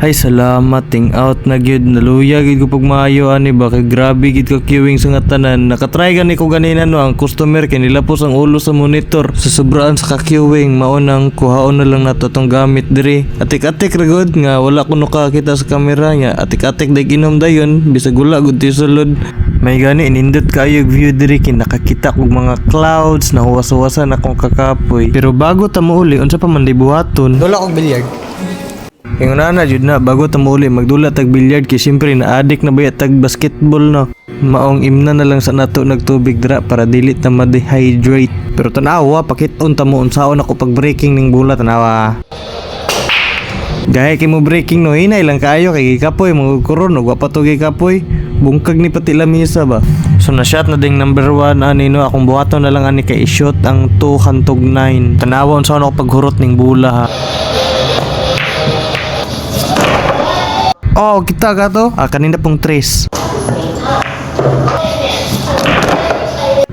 Ay salamat, ting out na gyud, naluya gid ko pag maayo ani ba kay grabe gid ka queuing sa nga tanan. Nakatry gani ko ganina no ang customer kay nilapos ang ulo sa monitor. Sa sobraan sa ka-queuing mao nang kuhaon na lang nato tong gamit diri. Atik-atik ra gud nga wala kuno kakita sa kamera nya. Atik-atik day inom dayon bisag wala gud ti sulod. May gani inindot kayo view diri kay nakakita kog mga clouds na huwas-huwasan akong kakapoy. Pero bago ta mouli unsa pa man di buhaton? Wala kong bilyard. Yung na jud na bago ta mouli magdula tag billiard kay syempre na-addict na ba tag basketball no. Maong imna na lang sa nato nagtubig dira para dili ta ma-dehydrate. Pero tanawa pakit-on ta mo unsaon ako pag breaking ning bola tanawa. Gaya kay mo breaking no hinay lang kaayo kay kapoy mo kuron ug wa pa to kapoy. Bungkag ni pati lamisa ba. So na shot na ding number 1 ani no akong buhaton na lang ani kay i-shot ang 2 hantog 9. Tanawa unsaon ako paghurot ning bola ha. Oh, kita ka to? Kanina pong tres.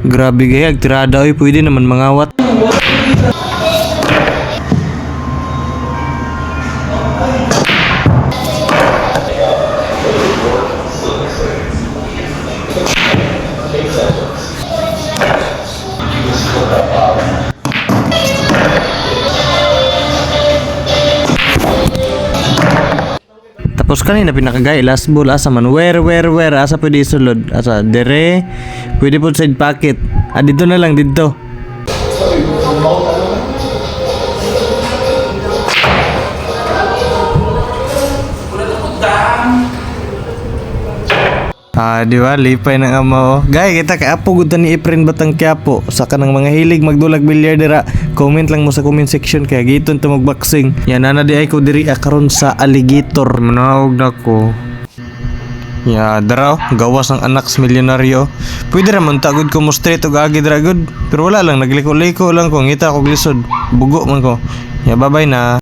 Grabe gaya, tirada oy, pwede naman mangawat. Tapos kanina pinakagay last ball asa man where asa pwede isulod asa dere pwede po side pocket dito na lang dito di ba lipay ng ama oh. Gay kita kay apo gud ni Efren Batang Quiapo sa kanang mga hilig magdulag bilyar dira. Comment lang mo sa comment section kay giton ta magboxing. Yan na di ay ko diri karon sa alligator manawag nako. Ya daraw gawas ng anak sa milyonaryo. Pwede ra man tagod ko mo straight og agi dra gud. Pero wala lang nagliko-liko lang ko ngita ko glisod. Bugo man ko. Ya bye-bye na.